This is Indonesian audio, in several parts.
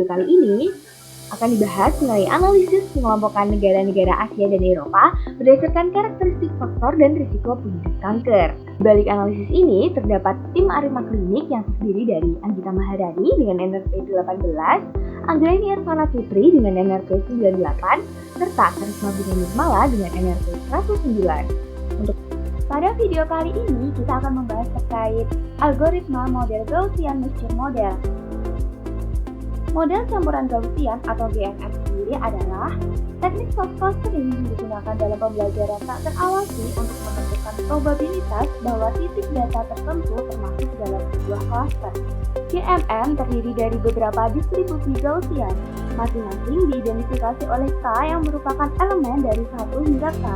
Kali ini akan dibahas mengenai analisis pengelompokan negara-negara Asia dan Eropa berdasarkan karakteristik faktor dan risiko penyakit kanker. Di balik analisis ini terdapat tim Arima Klinik yang terdiri dari Anggita Maharani dengan NRP 18, Anggraini Irvana Putri dengan NRP 98, serta Karisma Bina Nirmala dengan NRP 109. Pada video kali ini kita akan membahas terkait algoritma model Gaussian Mixture Model. Model campuran Gaussian atau GMM sendiri adalah teknik soft clustering yang digunakan dalam pembelajaran tak terawasi untuk menentukan probabilitas bahwa titik data tertentu termasuk dalam sebuah cluster. GMM terdiri dari beberapa distribusi Gaussian, masing-masing diidentifikasi oleh K yang merupakan elemen dari 1 hingga K,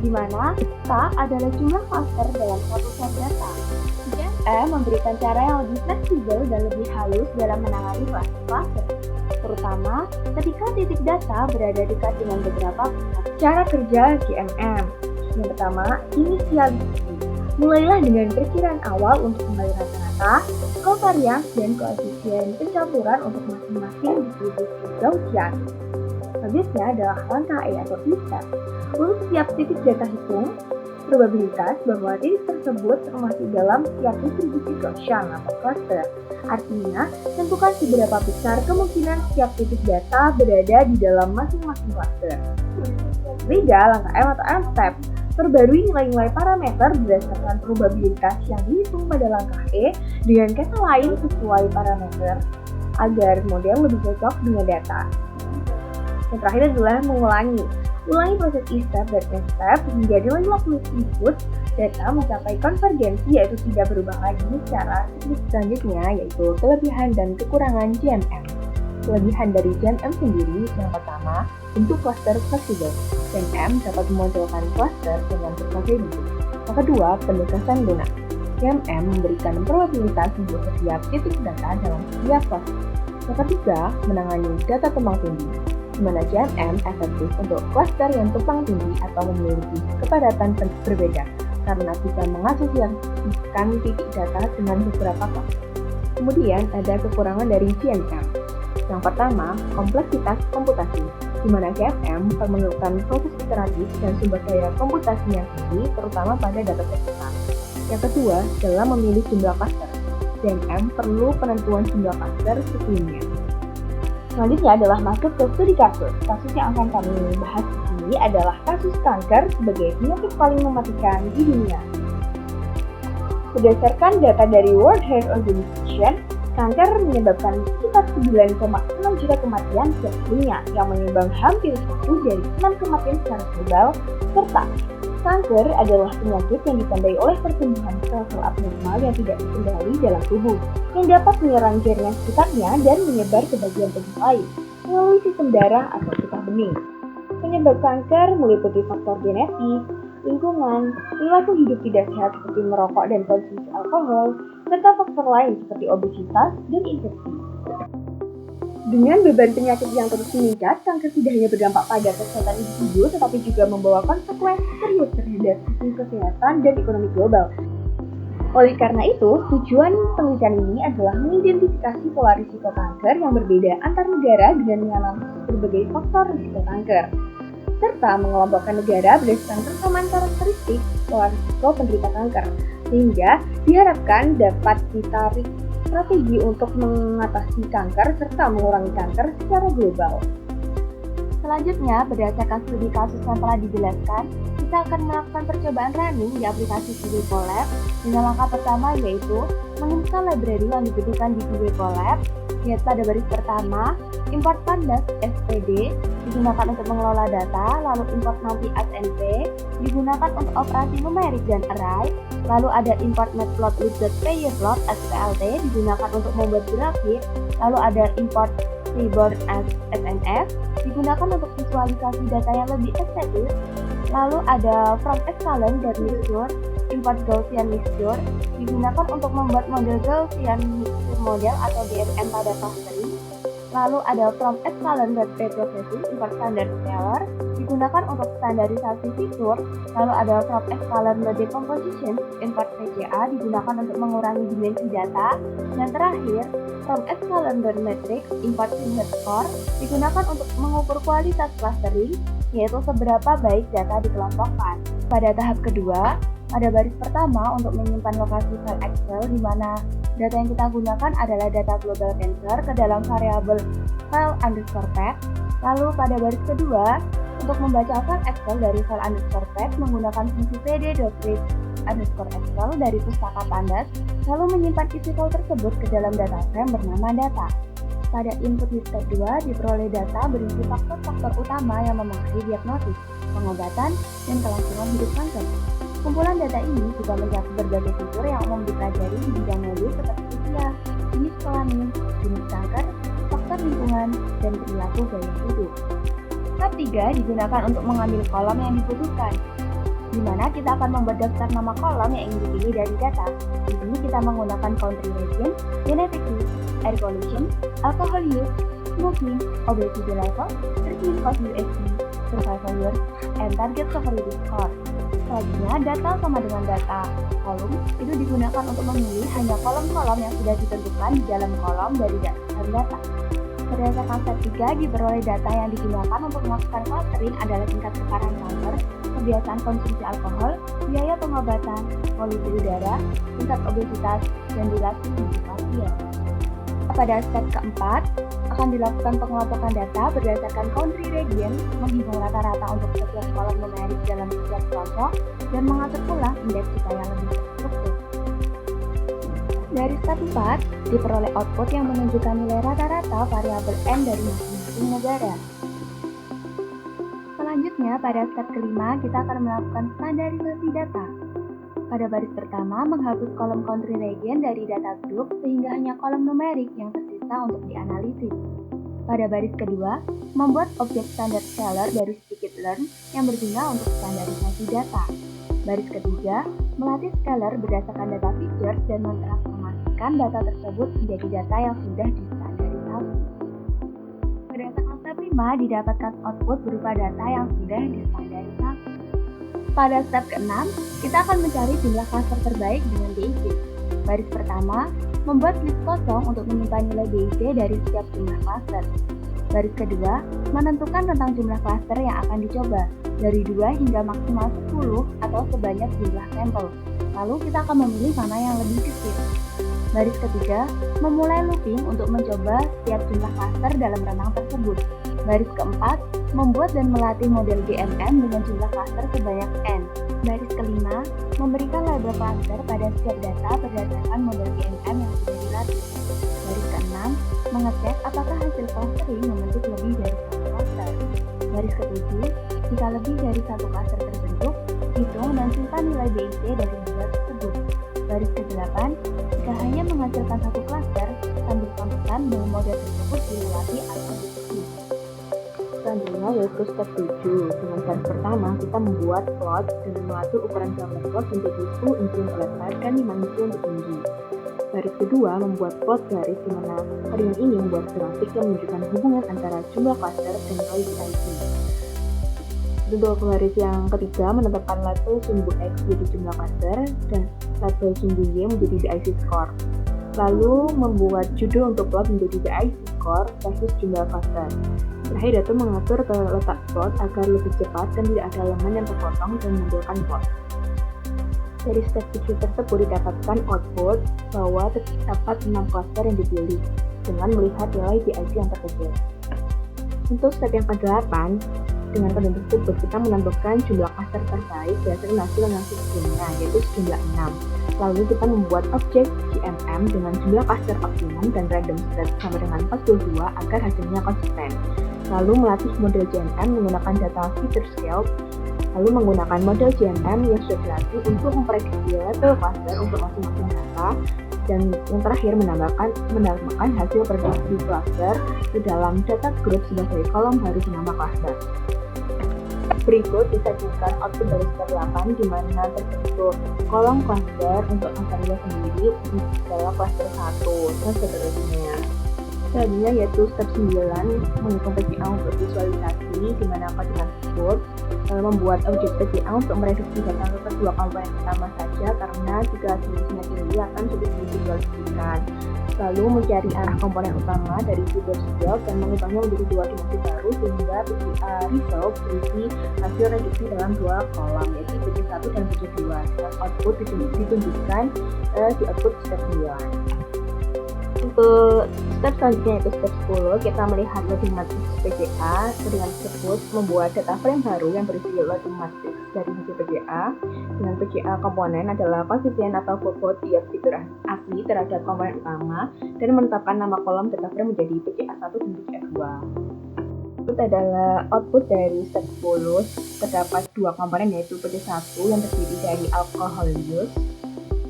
di mana K adalah jumlah cluster dalam satu set data. GMM memberikan cara yang lebih fleksibel dan lebih halus dalam menangani cluster, terutama ketika titik data berada dekat dengan beberapa pusat. Cara kerja GMM. Yang pertama, inisialisasi. Mulailah dengan perkiraan awal untuk kembali rata-rata, covariance dan koefisien pencampuran untuk masing-masing distribusi Gaussian. Selanjutnya adalah langkah E atau E-step. Untuk setiap titik data hitung, probabilitas bahwa titik tersebut termasuk dalam setiap distribusi Gaussian atau cluster. Artinya, tentukan seberapa besar kemungkinan setiap titik data berada di dalam masing-masing cluster. Ketiga, langkah M atau M-step. Perbarui nilai-nilai parameter berdasarkan probabilitas yang dihitung pada langkah E dengan kata lain sesuai parameter agar model lebih cocok dengan data. Yang terakhir adalah mengulangi. Ulangi proses E-step dan S-step hingga nilai waktu input data mencapai konvergensi yaitu tidak berubah lagi secara signifikan. Selanjutnya yaitu kelebihan dan kekurangan GMM. Kelebihan dari GMM sendiri yang pertama, bentuk cluster fleksibel. GMM dapat memodelkan cluster dengan berbagai bentuk. Yang kedua, penugasan lunak. GMM memberikan probabilitas untuk setiap titik data dalam setiap cluster. Yang ketiga, menangani data tumpang tindih, di mana GMM efektif untuk cluster yang tumpang tindih atau memiliki kepadatan berbeda karena bisa mengasosiasikan titik data dengan beberapa cluster. Kemudian ada kekurangan dari GMM. Yang pertama, kompleksitas komputasi, di mana GMM memerlukan proses iteratif dan sumber daya komputasi yang tinggi, terutama pada data besar. Yang kedua, dalam memilih jumlah cluster, GMM perlu penentuan jumlah cluster sebelumnya. Selanjutnya adalah masuk ke studi kasus. Kasus yang akan kami bahas di sini adalah kasus kanker sebagai penyakit paling mematikan di dunia. Berdasarkan data dari World Health Organization, kanker menyebabkan sekitar 9,6 juta kematian setiap dunia, yang menyumbang hampir 1 dari 6 kematian secara global, serta kanker adalah penyakit yang ditandai oleh pertumbuhan sel-sel abnormal yang tidak terkendali dalam tubuh, yang dapat menyerang jaringan sekitarnya dan menyebar ke bagian tubuh lain melalui sistem darah atau getah bening. Penyebab kanker meliputi faktor genetik, lingkungan, perilaku hidup tidak sehat seperti merokok dan konsumsi alkohol, serta faktor lain seperti obesitas dan infeksi. Dengan beban penyakit yang terus meningkat, kanker tidak hanya berdampak pada kesehatan individu, tetapi juga membawa konsekuensi serius terhadap sistem kesehatan dan ekonomi global. Oleh karena itu, tujuan penelitian ini adalah mengidentifikasi pola risiko kanker yang berbeda antar negara dengan menganalisis berbagai faktor risiko kanker, serta mengelompokkan negara berdasarkan persamaan karakteristik pola risiko penderita kanker, sehingga diharapkan dapat ditarik strategi untuk mengatasi kanker serta mengurangi kanker secara global. Selanjutnya, berdasarkan studi kasus yang telah dijelaskan, kita akan melakukan percobaan running di aplikasi Google Colab dengan langkah pertama yaitu menginstal library yang dibutuhkan di Google Colab. Lihat pada baris pertama, import pandas std digunakan untuk mengelola data, lalu import nanti snp digunakan untuk operasi numerik dan array, lalu ada import matplotlib.pyplot splt digunakan untuk membuat grafik, lalu ada import keyboard snf digunakan untuk visualisasi data yang lebih estetis, lalu ada from excellent dan mixture, import Gaussian mixture digunakan untuk membuat model Gaussian mixture model atau GMM pada clustering. Lalu ada from scalar dan preprocessing import standard scalar digunakan untuk standarisasi fitur. Lalu ada from scalar dan decomposition import VCA digunakan untuk mengurangi dimensi data. Dan terakhir, from scalar dan matrix import signet score digunakan untuk mengukur kualitas clustering, yaitu seberapa baik data dikelompokkan. Pada tahap kedua, pada baris pertama untuk menyimpan lokasi file Excel di mana data yang kita gunakan adalah data global cancer ke dalam variabel file underscore path. Lalu pada baris kedua, untuk membaca file Excel dari file underscore path menggunakan fungsi pd.read underscore Excel dari pustaka pandas, lalu menyimpan isi file tersebut ke dalam data frame bernama data. Pada input di step 2 diperoleh data berisi faktor-faktor utama yang memengaruhi diagnosis, pengobatan, dan kelangsungan hidup kanker. Kumpulan data ini juga mencakup berbagai fitur yang umum dipelajari di bidang medis seperti usia, jenis kelamin, jenis kanker, faktor lingkungan, dan perilaku gaya hidup. Tab 3 digunakan untuk mengambil kolom yang dibutuhkan, di mana kita akan membuat daftar nama kolom yang ingin dipilih dari data. Di sini kita menggunakan country region, genetic risk, air pollution, alcohol use, smoking, obesity level, treatment cost USD, survival years, and target severity score. Selanjutnya, data sama dengan data kolom itu digunakan untuk memilih hanya kolom-kolom yang sudah ditentukan di dalam kolom dari data. Berdasarkan step 3, diperoleh data yang digunakan untuk melakukan clustering adalah tingkat keparahan kanker, kebiasaan konsumsi alkohol, biaya pengobatan, polusi udara, tingkat obesitas, dan durasi hidup pasien. Pada step keempat, akan dilakukan pengelompokan data berdasarkan country region, menghitung rata-rata untuk setiap kolom numerik dalam setiap kelompok, dan mengatur ulang indeks supaya lebih terstruktur. Dari step 4, diperoleh output yang menunjukkan nilai rata-rata variabel N dari masing-masing negara. Selanjutnya, pada step kelima, kita akan melakukan standarisasi data. Pada baris pertama, menghapus kolom country region dari data group sehingga hanya kolom numerik yang tersisa untuk dianalisis. Pada baris kedua, membuat objek standar scalar dari scikit-learn yang berguna untuk standarisasi data. Baris ketiga, melatih scalar berdasarkan data features dan mentransformasikan data tersebut menjadi data yang sudah distandarisasi. Berdasarkan step 5, didapatkan output berupa data yang sudah distandarisasi. Pada step ke-6, kita akan mencari jumlah cluster terbaik dengan DIC. Baris pertama, membuat list kosong untuk menyimpan nilai DIC dari setiap jumlah cluster. Baris kedua, menentukan tentang jumlah cluster yang akan dicoba, dari 2 hingga maksimal 10 atau sebanyak jumlah sampel. Lalu kita akan memilih mana yang lebih kecil. Baris ketiga, memulai looping untuk mencoba setiap jumlah cluster dalam renang tersebut. Baris keempat, membuat dan melatih model GMM dengan jumlah cluster sebanyak N. Baris kelima, memberikan label cluster pada setiap data berdasarkan model GMM yang sudah dilatih. Baris keenam, mengecek apakah hasil clustering membentuk lebih dari satu cluster. Baris ketujuh, jika lebih dari satu cluster terbentuk, hitung dan simpan nilai DIC dari model tersebut. Baris ke-8, jika hanya menghasilkan satu cluster, sambil pastikan bahwa model tersebut dilewati atau diikuti. Selanjutnya yaitu step 7. Dengan baris pertama, kita membuat plot dengan mengatur ukuran gambar plot menjadi full inci untuk lebar dan 5 inci untuk tinggi. Baris kedua, membuat plot garis di mana jaringan ini membuat grafik yang menunjukkan hubungan antara jumlah cluster dan nilai DIC. Untuk baris yang ketiga, menetapkan label sumbu X menjadi jumlah cluster dan label sumbu Y menjadi DIC score. Lalu membuat judul untuk plot menjadi DIC score versus jumlah cluster. Terakhir itu mengatur letak plot agar lebih cepat dan tidak ada elemen yang terpotong dan menampilkan plot. Dari step 7 tersebut didapatkan output bahwa terdapat 6 cluster yang dipilih dengan melihat nilai DIC yang terkecil. Untuk step yang ke-8, dengan pada tersebut kita menentukan jumlah cluster terbaik berdasarkan hasil analisis sebelumnya, yaitu sejumlah 6. Lalu kita membuat objek GMM dengan jumlah cluster optimum dan random set sama dengan 42 agar hasilnya konsisten. Lalu melatih model GMM menggunakan data feature scale, lalu menggunakan model GMM yang sudah dilatih untuk memprediksi level cluster untuk masing-masing data, dan yang terakhir menambahkan hasil prediksi cluster ke dalam data group sebagai kolom baru bernama cluster. Berikut disajikan output dari step 8 di mana terbentuk kolom cluster untuk antaranya sendiri adalah cluster 1 dan seterusnya. Selanjutnya yaitu step 9 menghitung PCA untuk visualisasi, di mana koordinat tersebut membuat objek PCA untuk mereduksi data ke kedua komponen pertama saja karena jika jenisnya tinggi akan sulit divisualisasikan. Lalu mencari arah komponen utama dari feature field dan mengubahnya menjadi dua dimensi baru sehingga PCA result berisi hasil reduksi dalam dua kolom yaitu PC1 dan PC2 dengan output ditunjukkan di output step 9. Untuk step selanjutnya yaitu step 10, kita melihat loading matrix PCA. Dengan tersebut membuat data frame baru yang berisi loading matrix dari hasil PCA. Dengan PCA komponen adalah koefisien atau bobot tiap fitur asli terhadap komponen utama dan menetapkan nama kolom data frame menjadi PCA1 dan PCA2. Itu adalah output dari step 10. Terdapat dua komponen yaitu PC1 yang terdiri dari alcohol use,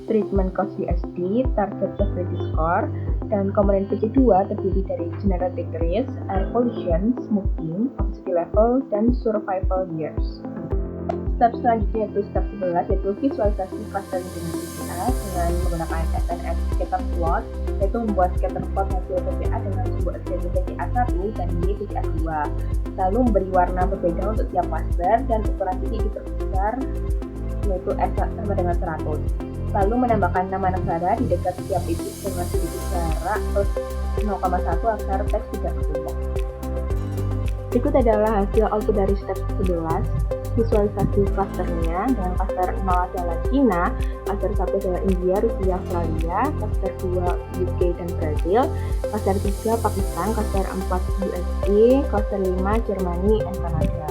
treatment cost USD, target severity score, dan komponen PC2 terdiri dari genetic risk, air pollution, smoking, oxygen level, dan survival years. Step selanjutnya yaitu step 11 yaitu visualisasi clustering dengan PCA dengan menggunakan SNS scatter plot, yaitu membuat scatter plot hasil PCA dengan sumber jadi PCA1 dan ini PCA2. Lalu memberi warna berbeda untuk tiap cluster dan ukuran titik diperbesar yaitu S sama dengan 100. Lalu menambahkan nama negara di dekat setiap titik dengan sedikit jarak plus 0,1 agar teks tidak bertumpuk. Berikut adalah hasil output dari step 11. Visualisasi clusternya dengan cluster 0 adalah China, cluster 1 adalah India, Rusia, Australia, cluster 2 UK dan Brazil, cluster 3 Pakistan, cluster 4 USA, cluster 5 Jermani dan Kanada.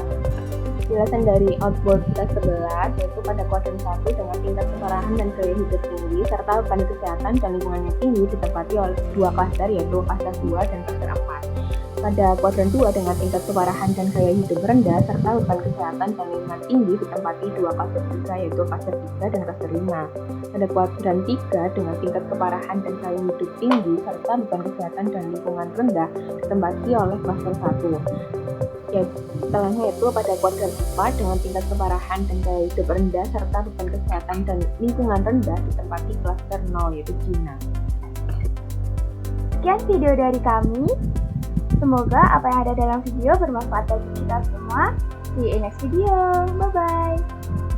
Penjelasan dari output step 11 yaitu pada kuadran 1 dengan tingkat keparahan dan gaya hidup tinggi serta beban kesehatan dan lingkungannya tinggi ditempati oleh dua klaster yaitu klaster 2 dan klaster 4. Pada kuadran 2 dengan tingkat keparahan dan gaya hidup rendah serta beban kesehatan dan lingkungan tinggi ditempati dua klaster 3 yaitu klaster 3 dan klaster 5. Pada kuadran 3 dengan tingkat keparahan dan gaya hidup tinggi serta beban kesehatan dan lingkungan rendah ditempati oleh klaster 1. Ya, setelahnya itu pada kuadran 4 dengan tingkat keparahan dan gaya hidup rendah serta beban kesehatan dan lingkungan rendah ditempati klaster 0 yaitu China. Sekian video dari kami. Semoga apa yang ada dalam video bermanfaat bagi kita semua. See you in next video. Bye bye.